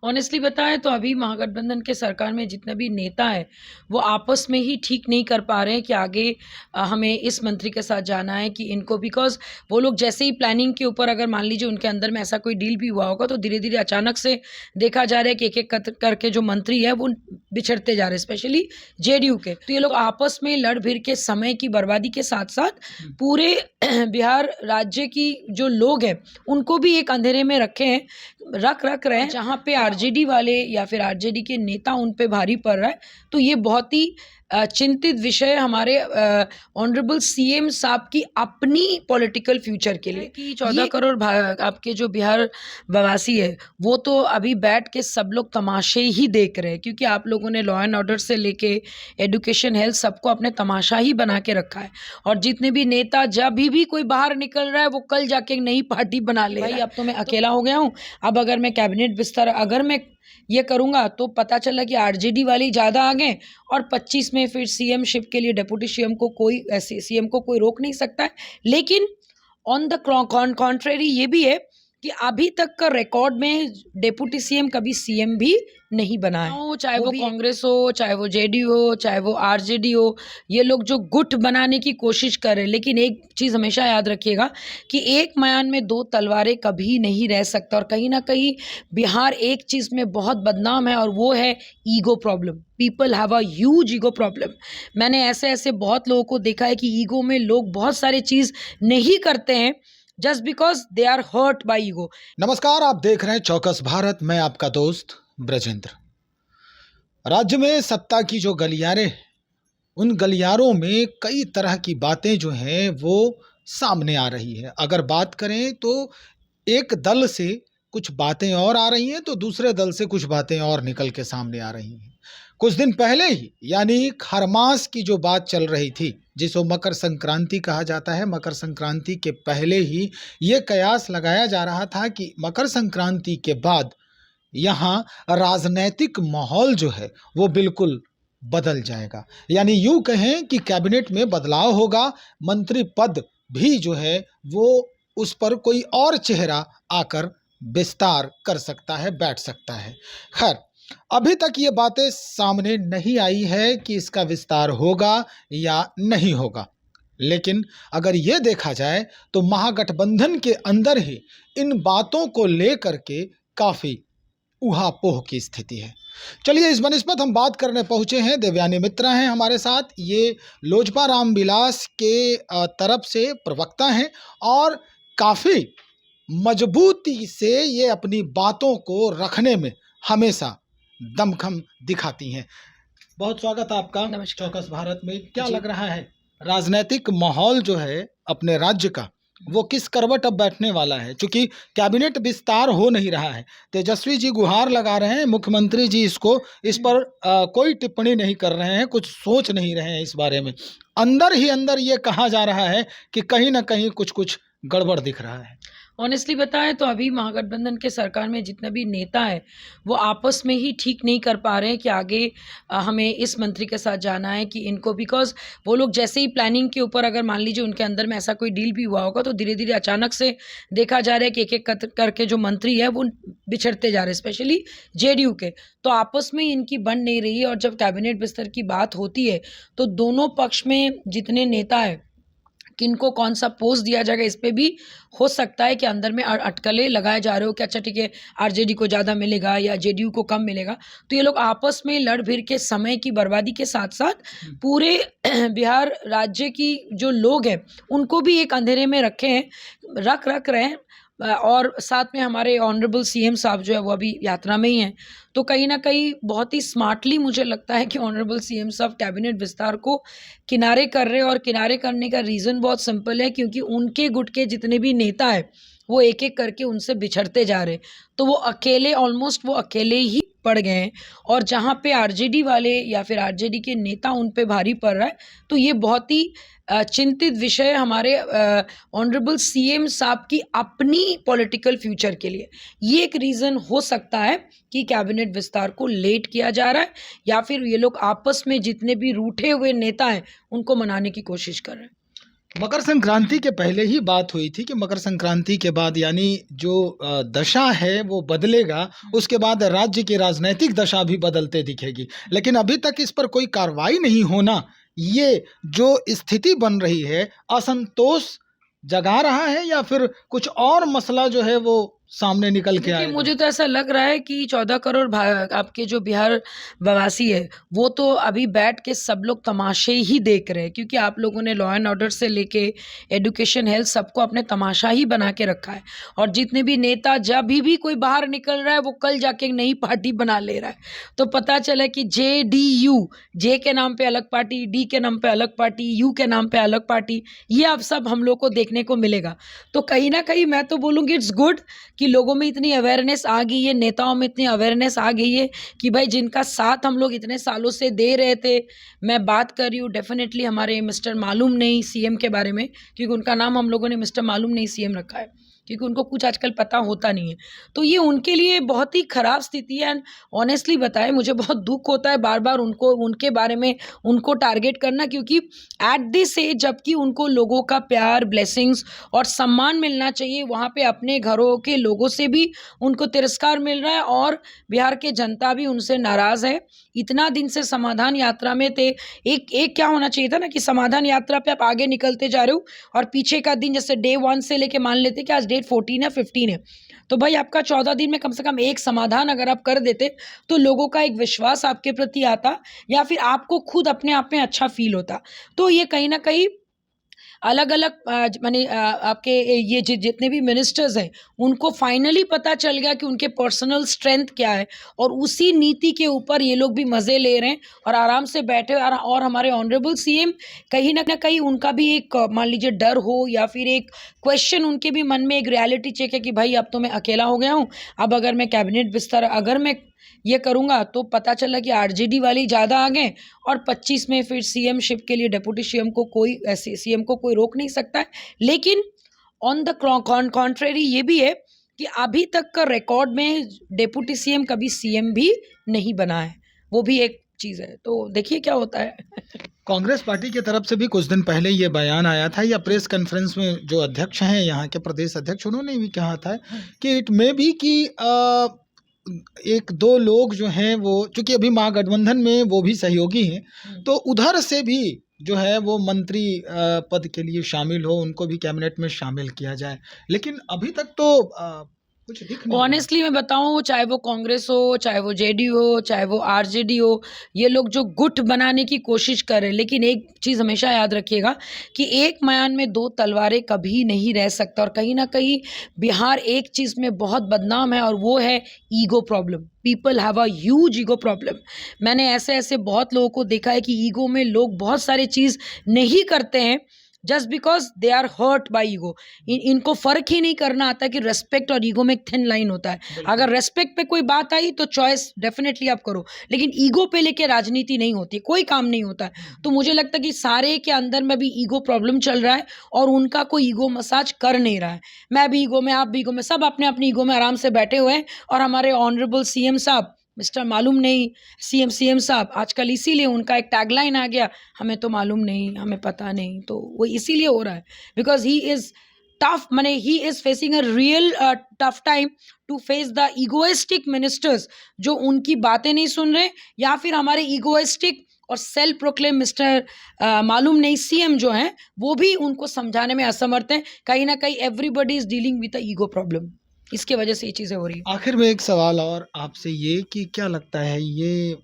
Honestly बताएं तो अभी महागठबंधन के सरकार में जितने भी नेता हैं वो आपस में ही ठीक नहीं कर पा रहे हैं कि आगे हमें इस मंत्री के साथ जाना है कि इनको, बिकॉज वो लोग जैसे ही प्लानिंग के ऊपर अगर मान लीजिए उनके अंदर में ऐसा कोई डील भी हुआ होगा तो धीरे धीरे अचानक से देखा जा रहा है कि एक एक करके जो मंत्री है वो बिछड़ते जा रहे हैं, स्पेशली जेडीयू के। तो ये लोग आपस में लड़ भिड़ के समय की बर्बादी के साथ साथ पूरे बिहार राज्य की जो लोग हैं उनको भी एक अंधेरे में रख रहे हैं, जहाँ पे आरजेडी वाले या फिर आरजेडी के नेता उन पे भारी पड़ रहा है। तो ये बहुत ही चिंतित विषय हमारे ऑनरेबल सीएम साहब की अपनी पॉलिटिकल फ्यूचर के लिए कि 14 करोड़ आपके जो बिहार वासी है वो तो अभी बैठ के सब लोग तमाशे ही देख रहे हैं, क्योंकि आप लोगों ने लॉ एंड ऑर्डर से लेके एडुकेशन हेल्थ सबको अपने तमाशा ही बना के रखा है। और जितने भी नेता जब भी कोई बाहर निकल रहा है वो कल जाके एक नई पार्टी बना ले भाई अब तो मैं अकेला हो गया हूँ, अब अगर मैं कैबिनेट विस्तार अगर मैं ये करूंगा तो पता चला कि आरजेडी वाले ज़्यादा आ गए और 25 में फिर सीएम शिप के लिए डेप्यूटी सीएम को कोई रोक नहीं सकता है। लेकिन ऑन द कॉन्ट्रेरी ये भी है कि अभी तक का रिकॉर्ड में डेप्यूटी सीएम कभी सीएम भी नहीं बना है, चाहे वो कांग्रेस हो, चाहे वो जेडीयू हो, चाहे वो आरजेडी हो। ये लोग जो गुट बनाने की कोशिश कर रहे हैं, लेकिन एक चीज़ हमेशा याद रखिएगा कि एक मयान में दो तलवारें कभी नहीं रह सकता। और कहीं ना कहीं बिहार एक चीज़ में बहुत बदनाम है और वो है ego problem. People have a huge ego problem. मैंने ऐसे बहुत लोगों को देखा है कि ईगो में लोग बहुत सारे चीज़ नहीं करते हैं just because they are hurt by ego. नमस्कार, आप देख रहे हैं चौकस भारत। मैं आपका दोस्त ब्रजेंद्र। राज्य में सत्ता की जो गलियारे हैं, उन गलियारों में कई तरह की बातें जो हैं वो सामने आ रही है। अगर बात करें तो एक दल से कुछ बातें और आ रही हैं तो दूसरे दल से कुछ बातें और निकल के सामने आ रही हैं। कुछ दिन पहले ही यानी खरमास की जो बात चल रही थी, जिसको मकर संक्रांति कहा जाता है, मकर संक्रांति के पहले ही ये कयास लगाया जा रहा था कि मकर संक्रांति के बाद यहाँ राजनैतिक माहौल जो है वो बिल्कुल बदल जाएगा। यानी यूं कहें कि कैबिनेट में बदलाव होगा, मंत्री पद भी जो है वो उस पर कोई और चेहरा आकर विस्तार कर सकता है, बैठ सकता है। खैर, अभी तक ये बातें सामने नहीं आई है कि इसका विस्तार होगा या नहीं होगा, लेकिन अगर ये देखा जाए तो महागठबंधन के अंदर ही इन बातों को लेकर के काफ़ी ऊहापोह की स्थिति है। चलिए, इस बनिस्बत हम बात करने पहुंचे हैं। देवयानी मित्रा हैं हमारे साथ। ये लोजपा रामविलास के तरफ से प्रवक्ता हैं और काफ़ी मजबूती से ये अपनी बातों को रखने में हमेशा दमखम दिखाती हैं। बहुत स्वागत आपका चौकस भारत में। क्या लग रहा है, राजनीतिक माहौल जो है अपने राज्य का वो किस करवट अब बैठने वाला है? क्योंकि कैबिनेट विस्तार हो नहीं रहा है। तेजस्वी जी गुहार लगा रहे हैं, मुख्यमंत्री जी इस पर कोई टिप्पणी नहीं कर रहे हैं, कुछ सोच नहीं रहे हैं इस बारे में। अंदर ही अंदर ये कहा जा रहा है कि कहीं ना कहीं कुछ गड़बड़ दिख रहा है। ऑनेस्टली बताएं तो अभी महागठबंधन के सरकार में जितने भी नेता हैं वो आपस में ही ठीक नहीं कर पा रहे हैं कि आगे हमें इस मंत्री के साथ जाना है कि इनको, बिकॉज वो लोग जैसे ही प्लानिंग के ऊपर अगर मान लीजिए उनके अंदर में ऐसा कोई डील भी हुआ होगा तो धीरे धीरे अचानक से देखा जा रहा है कि एक एक करके जो मंत्री है वो बिछड़ते जा रहे हैं, स्पेशली जेडीयू के। तो आपस में इनकी बन नहीं रही है। और जब कैबिनेट विस्तार की बात होती है तो दोनों पक्ष में जितने नेता है किनको कौन सा पोस्ट दिया जाएगा इस पे भी हो सकता है कि अंदर में अटकलें लगाए जा रहे हो कि अच्छा ठीक है आरजेडी को ज़्यादा मिलेगा या जेडीयू को कम मिलेगा। तो ये लोग आपस में लड़ भिड़ के समय की बर्बादी के साथ साथ पूरे बिहार राज्य की जो लोग हैं उनको भी एक अंधेरे में रख रहे हैं। और साथ में हमारे ऑनरेबल सीएम साहब जो है वो अभी यात्रा में ही हैं। तो कहीं ना कहीं बहुत ही स्मार्टली मुझे लगता है कि ऑनरेबल सीएम साहब कैबिनेट विस्तार को किनारे कर रहे हैं। और किनारे करने का रीज़न बहुत सिंपल है, क्योंकि उनके गुट के जितने भी नेता है वो एक एक करके उनसे बिछड़ते जा रहे हैं। तो वो अकेले ही पड़ गए हैं। और जहाँ पे आरजेडी वाले या फिर आरजेडी के नेता उन पे भारी पड़ रहा है, तो ये बहुत ही चिंतित विषय हमारे ऑनरेबल सीएम साहब की अपनी पॉलिटिकल फ्यूचर के लिए। ये एक रीज़न हो सकता है कि कैबिनेट विस्तार को लेट किया जा रहा है या फिर ये लोग आपस में जितने भी रूठे हुए नेता हैं उनको मनाने की कोशिश कर रहे हैं। मकर संक्रांति के पहले ही बात हुई थी कि मकर संक्रांति के बाद यानी जो दशा है वो बदलेगा, उसके बाद राज्य की राजनैतिक दशा भी बदलते दिखेगी। लेकिन अभी तक इस पर कोई कार्रवाई नहीं होना, ये जो स्थिति बन रही है, असंतोष जगा रहा है या फिर कुछ और मसला जो है वो सामने निकल के देखिए, आएगा? मुझे तो ऐसा लग रहा है कि 14 करोड़ आपके जो बिहार वासी है, वो तो अभी बैठ के सब लोग तमाशे ही देख रहे हैं, क्योंकि आप लोगों ने लॉ एंड ऑर्डर से लेके एजुकेशन, हेल्थ, सबको अपने तमाशा ही बना के रखा है। और जितने भी नेता जब भी कोई बाहर निकल रहा है, वो कल जाके एक नई पार्टी बना ले रहा है। तो पता चला कि JDU, जे के नाम पे अलग पार्टी, डी के नाम पे अलग पार्टी, यू के नाम पे अलग पार्टी, ये अब सब हम लोग को देखने को मिलेगा। तो कहीं ना कहीं मैं तो बोलूँगी इट्स गुड कि लोगों में इतनी अवेयरनेस आ गई है, नेताओं में इतनी अवेयरनेस आ गई है कि भाई जिनका साथ हम लोग इतने सालों से दे रहे थे, मैं बात कर रही हूँ डेफिनेटली हमारे मिस्टर मालूम नहीं सीएम के बारे में, क्योंकि उनका नाम हम लोगों ने मिस्टर मालूम नहीं सीएम रखा है, क्योंकि उनको कुछ आजकल पता होता नहीं है। तो ये उनके लिए बहुत ही ख़राब स्थिति है। एंड ऑनेस्टली बताएं, मुझे बहुत दुख होता है बार बार उनको, उनके बारे में उनको टारगेट करना, क्योंकि एट दिस एज जबकि उनको लोगों का प्यार, ब्लेसिंग्स और सम्मान मिलना चाहिए, वहाँ पे अपने घरों के लोगों से भी उनको तिरस्कार मिल रहा है और बिहार के जनता भी उनसे नाराज़ है। इतना दिन से समाधान यात्रा में थे, एक क्या होना चाहिए था ना कि समाधान यात्रा पे आप आगे निकलते जा रहे हो और पीछे का दिन जैसे डे 1 से लेके मान लेते कि आज डेट 14 है, 15 है, तो भाई आपका 14 दिन में कम से कम एक समाधान अगर आप कर देते तो लोगों का एक विश्वास आपके प्रति आता, या फिर आपको खुद अपने आप में अच्छा फील होता। तो ये कहीं ना कहीं अलग अलग माने आपके ये जितने भी मिनिस्टर्स हैं, उनको फाइनली पता चल गया कि उनके पर्सनल स्ट्रेंथ क्या है, और उसी नीति के ऊपर ये लोग भी मज़े ले रहे हैं और आराम से बैठे। और हमारे ऑनरेबल सीएम कहीं ना कहीं उनका भी एक मान लीजिए डर हो या फिर एक क्वेश्चन उनके भी मन में, एक रियलिटी चेक है कि भाई अब तो मैं अकेला हो गया हूँ, अब अगर मैं कैबिनेट बिस्तर अगर मैं ये करूँगा तो पता चला कि आरजेडी वाले ज़्यादा आ गए और 25 में फिर सीएम शिप के लिए डेप्यूटी सीएम को कोई ऐसे सीएम को कोई रोक नहीं सकता है। लेकिन ऑन द कॉन्ट्रेरी ये भी है कि अभी तक का रिकॉर्ड में डेप्यूटी सीएम कभी सीएम भी नहीं बना है, वो भी एक चीज़ है। तो देखिए क्या होता है। कांग्रेस पार्टी की तरफ से भी कुछ दिन पहले ये बयान आया था, या प्रेस कॉन्फ्रेंस में जो अध्यक्ष हैं यहाँ के प्रदेश अध्यक्ष, उन्होंने भी कहा था कि इट मे बी कि एक दो लोग जो हैं वो, चूंकि अभी महागठबंधन में वो भी सहयोगी हैं, तो उधर से भी जो है वो मंत्री पद के लिए शामिल हो, उनको भी कैबिनेट में शामिल किया जाए। लेकिन अभी तक तो कुछ दिख नहीं रहा। ऑनेस्टली मैं बताऊं, चाहे वो कांग्रेस हो, चाहे वो जेडीयू हो, चाहे वो आरजेडी हो, ये लोग जो गुट बनाने की कोशिश कर रहे हैं, लेकिन एक चीज़ हमेशा याद रखिएगा कि एक म्यान में दो तलवारें कभी नहीं रह सकता। और कहीं ना कहीं बिहार एक चीज़ में बहुत बदनाम है, और वो है ego problem. People have a huge ego problem. मैंने ऐसे ऐसे बहुत लोगों को देखा है कि ईगो में लोग बहुत सारी चीज़ नहीं करते हैं just because they are hurt by ego. इनको फ़र्क ही नहीं करना आता कि रेस्पेक्ट और ईगो में एक थिन लाइन होता है। अगर रेस्पेक्ट पे कोई बात आई तो चॉइस डेफिनेटली आप करो, लेकिन ईगो पे लेके राजनीति नहीं होती, कोई काम नहीं होता है। तो मुझे लगता है कि सारे के अंदर में भी ईगो प्रॉब्लम चल रहा है और उनका कोई ईगो मसाज कर नहीं रहा है। मैं भी ईगो में, आप भी ईगो में, सब अपने अपनी ईगो में आराम से बैठे हुए हैं। और हमारे ऑनरेबल सीएम साहब, मिस्टर मालूम नहीं सीएम साहब, आजकल इसीलिए उनका एक टैगलाइन आ गया, हमें तो मालूम नहीं, हमें पता नहीं। तो वो इसीलिए हो रहा है बिकॉज ही इज़ टफ, माने he is facing a real tough time to face the egoistic ministers जो उनकी बातें नहीं सुन रहे, या फिर हमारे ईगोइस्टिक और सेल्फ प्रोक्लेम मिस्टर मालूम नहीं सीएम जो हैं वो भी उनको समझाने में असमर्थ हैं। कहीं ना कहीं everybody is dealing with a ego problem, इसके वजह से ये चीज़ें हो रही है। आखिर में एक सवाल और आपसे, ये कि क्या लगता है ये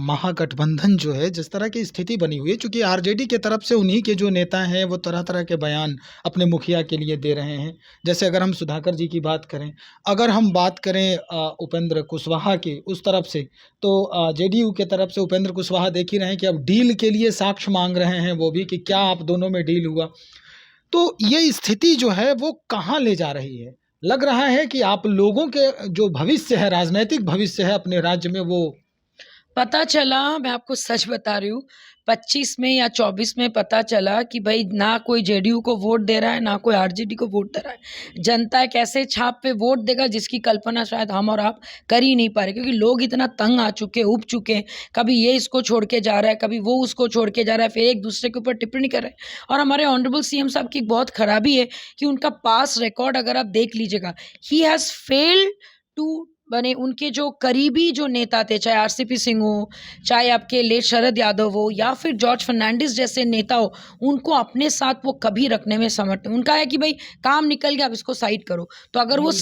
महागठबंधन जो है, जिस तरह की स्थिति बनी हुई है, चूंकि आरजेडी के तरफ से उन्हीं के जो नेता हैं वो तरह तरह के बयान अपने मुखिया के लिए दे रहे हैं। जैसे अगर हम सुधाकर जी की बात करें, अगर हम बात करें उपेंद्र कुशवाहा की उस तरफ से, तो जेडीयू के तरफ से उपेंद्र कुशवाहा देख ही रहे हैं कि अब डील के लिए साक्ष्य मांग रहे हैं, वो भी कि क्या आप दोनों में डील हुआ। तो ये स्थिति जो है वो कहाँ ले जा रही है? लग रहा है कि आप लोगों के जो भविष्य है, राजनैतिक भविष्य है अपने राज्य में, वो पता चला, मैं आपको सच बता रही हूँ, 25 में या 24 में पता चला कि भाई ना कोई जेडीयू को वोट दे रहा है, ना कोई आरजेडी को वोट दे रहा है। जनता एक ऐसे छाप पे वोट देगा जिसकी कल्पना शायद हम और आप कर ही नहीं पा रहे, क्योंकि लोग इतना तंग आ चुके, ऊब चुके हैं। कभी ये इसको छोड़ के जा रहा है, कभी वो उसको छोड़ के जा रहा है, फिर एक दूसरे के ऊपर टिप्पणी कर रहे हैं। और हमारे ऑनरेबल सीएम साहब की बहुत खराबी है कि उनका पास रिकॉर्ड अगर आप देख लीजिएगा, ही हैज़ फेल्ड टू बने उनके जो करीबी जो नेता थे, चाहे आरसीपी सिंह हो, चाहे आपके लेट शरद यादव हो, या फिर जॉर्ज फर्नांडिस जैसे नेता हो, उनको अपने साथ वो कभी रखने में समर्थ नहीं। उनका है कि भाई काम निकल गया, अब इसको साइड करो। तो अगर वो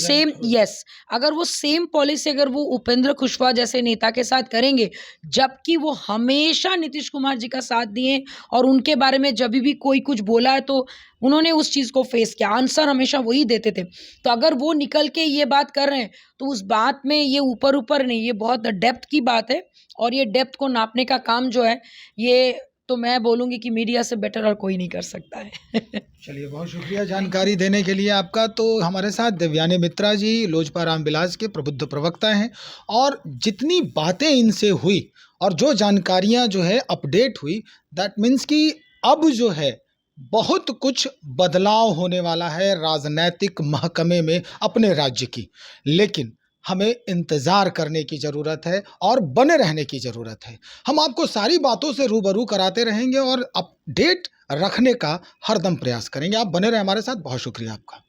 अगर वो सेम पॉलिसी अगर वो उपेंद्र कुशवाहा जैसे नेता के साथ करेंगे, जबकि वो हमेशा नीतीश कुमार जी का साथ दिए और उनके बारे में जब भी कोई कुछ बोला है तो उन्होंने उस चीज़ को फेस किया, आंसर हमेशा वही देते थे। तो अगर वो निकल के ये बात कर रहे हैं तो उस बात में ये ऊपर ऊपर नहीं, ये बहुत डेप्थ की बात है। और ये डेप्थ को नापने का काम जो है, ये तो मैं बोलूँगी कि मीडिया से बेटर और कोई नहीं कर सकता है। चलिए, बहुत शुक्रिया जानकारी देने के लिए आपका। तो हमारे साथ देवयानी मित्रा जी लोजपा रामविलास के प्रबुद्ध प्रवक्ता हैं, और जितनी बातें इनसे हुई और जो जानकारियां जो है अपडेट हुई, दैट मीन्स कि अब जो है बहुत कुछ बदलाव होने वाला है राजनैतिक महकमे में अपने राज्य की। लेकिन हमें इंतज़ार करने की ज़रूरत है और बने रहने की ज़रूरत है। हम आपको सारी बातों से रूबरू कराते रहेंगे और अपडेट रखने का हरदम प्रयास करेंगे। आप बने रहें हमारे साथ। बहुत शुक्रिया आपका।